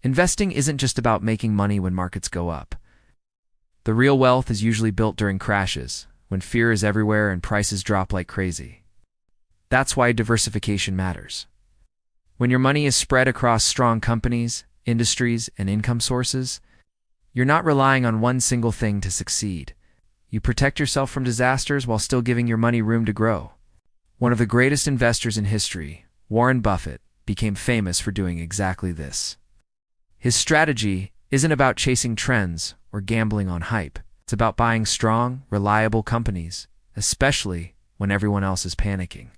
Investing isn't just about making money when markets go up. The real wealth is usually built during crashes, when fear is everywhere and prices drop like crazy. That's why diversification matters. When your money is spread across strong companies, industries, and income sources, you're not relying on one single thing to succeed. You protect yourself from disasters while still giving your money room to grow. One of the greatest investors in history, Warren Buffett, became famous for doing exactly this. His strategy isn't about chasing trends or gambling on hype. It's about buying strong, reliable companies, especially when everyone else is panicking.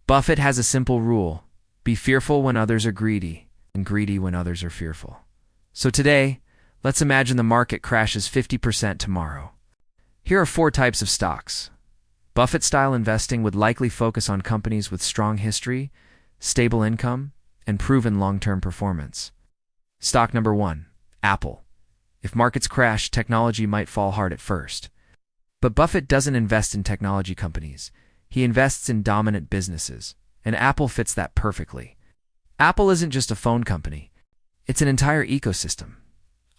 Buffett has a simple rule: be fearful when others are greedy, and greedy when others are fearful. So today, let's imagine the market crashes 50% tomorrow. Here are 4 types of stocks. Buffett-style investing would likely focus on companies with strong history, stable income, and proven long-term performance. Stock number 1, Apple. If markets crash, technology might fall hard at first. But Buffett doesn't invest in technology companies. He invests in dominant businesses, and Apple fits that perfectly. Apple isn't just a phone company. It's an entire ecosystem.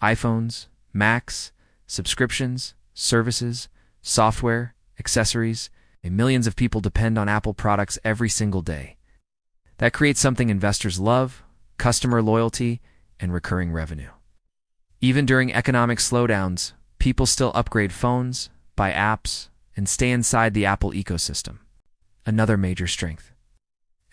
iPhones, Macs, subscriptions, services, software, accessories, and millions of people depend on Apple products every single day. That creates something investors love: customer loyalty and recurring revenue. Even during economic slowdowns, people still upgrade phones, buy apps, and stay inside the Apple ecosystem. Another major strength.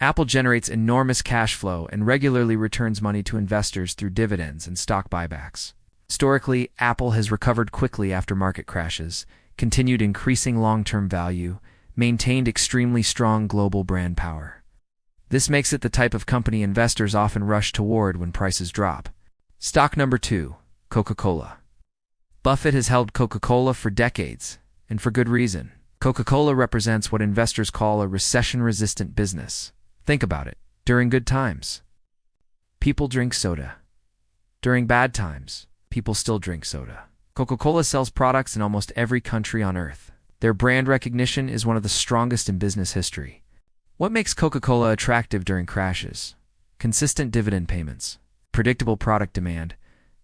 Apple generates enormous cash flow and regularly returns money to investors through dividends and stock buybacks. Historically, Apple has recovered quickly after market crashes, continued increasing long-term value, maintained extremely strong global brand power. This makes it the type of company investors often rush toward when prices drop. Stock number 2, Coca-Cola. Buffett has held Coca-Cola for decades, and for good reason. Coca-Cola represents what investors call a recession-resistant business. Think about it. During good times, people drink soda. During bad times, people still drink soda. Coca-Cola sells products in almost every country on Earth. Their brand recognition is one of the strongest in business history. What makes Coca-Cola attractive during crashes? Consistent dividend payments, predictable product demand,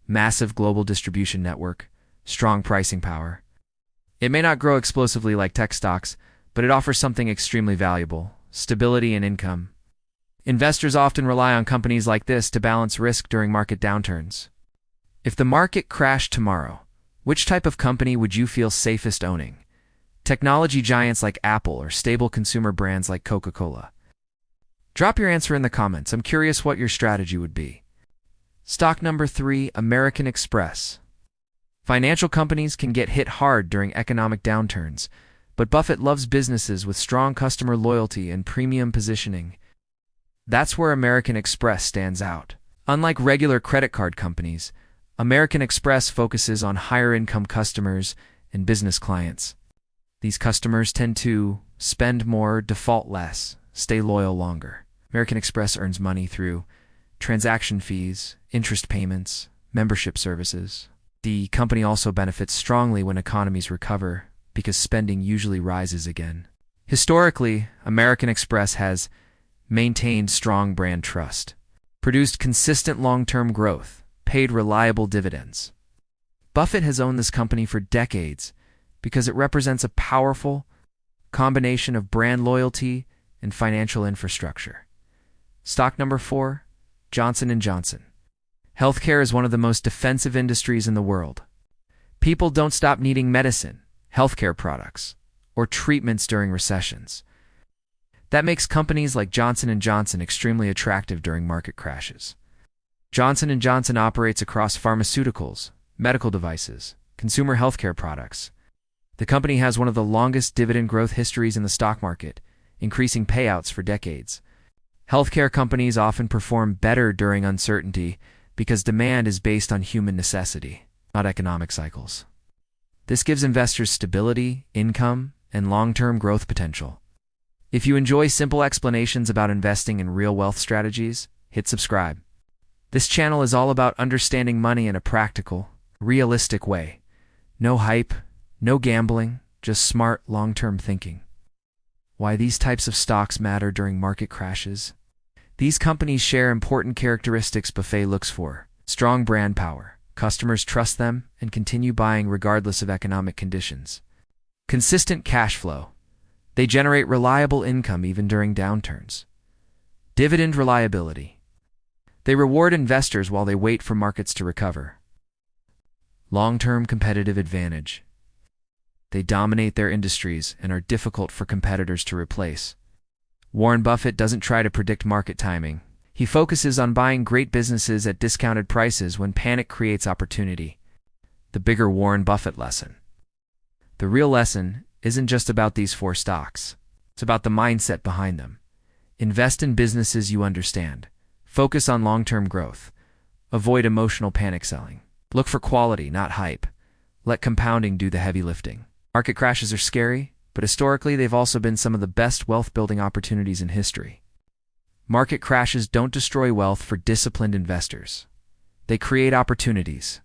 massive global distribution network, strong pricing power. It may not grow explosively like tech stocks, but it offers something extremely valuable: stability and income. Investors often rely on companies like this to balance risk during market downturns. If the market crashed tomorrow, which type of company would you feel safest owning? Technology giants like Apple or stable consumer brands like Coca-Cola? Drop your answer in the comments. I'm curious what your strategy would be. Stock number 3, American Express. Financial companies can get hit hard during economic downturns, but Buffett loves businesses with strong customer loyalty and premium positioning. That's where American Express stands out. Unlike regular credit card companies, American Express focuses on higher-income customers and business clients. These customers tend to spend more, default less, stay loyal longer. American Express earns money through transaction fees, interest payments, membership services. The company also benefits strongly when economies recover because spending usually rises again. Historically, American Express has maintained strong brand trust, produced consistent long-term growth, paid reliable dividends. Buffett has owned this company for decades because it represents a powerful combination of brand loyalty and financial infrastructure. Stock number 4, Johnson & Johnson. Healthcare is one of the most defensive industries in the world. People don't stop needing medicine, healthcare products, or treatments during recessions. That makes companies like Johnson & Johnson extremely attractive during market crashes. Johnson & Johnson operates across pharmaceuticals, medical devices, consumer healthcare products. The company has one of the longest dividend growth histories in the stock market, increasing payouts for decades. Healthcare companies often perform better during uncertainty because demand is based on human necessity, not economic cycles. This gives investors stability, income, and long-term growth potential. If you enjoy simple explanations about investing in real wealth strategies, hit subscribe. This channel is all about understanding money in a practical, realistic way. No hype, no gambling, just smart, long-term thinking. Why these types of stocks matter during market crashes? These companies share important characteristics Buffett looks for: Strong brand power. Customers trust them and continue buying regardless of economic conditions. Consistent cash flow. They generate reliable income even during downturns. Dividend reliability. They reward investors while they wait for markets to recover. Long-term competitive advantage. They dominate their industries and are difficult for competitors to replace. Warren Buffett doesn't try to predict market timing. He focuses on buying great businesses at discounted prices when panic creates opportunity. The bigger Warren Buffett lesson. The real lesson isn't just about these 4 stocks. It's about the mindset behind them. Invest in businesses you understand. Focus on long-term growth. Avoid emotional panic selling. Look for quality, not hype. Let compounding do the heavy lifting. Market crashes are scary, but historically they've also been some of the best wealth-building opportunities in history. Market crashes don't destroy wealth for disciplined investors. They create opportunities.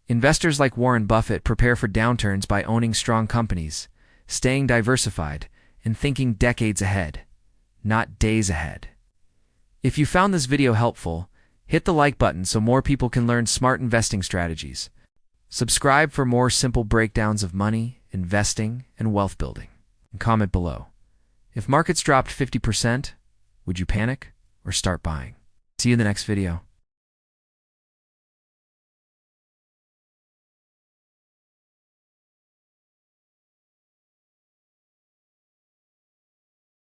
Investors like Warren Buffett prepare for downturns by owning strong companies, staying diversified, and thinking decades ahead, not days ahead. If you found this video helpful, hit the like button so more people can learn smart investing strategies. Subscribe for more simple breakdowns of money, investing, and wealth building. And comment below. If markets dropped 50%, would you panic or start buying? See you in the next video.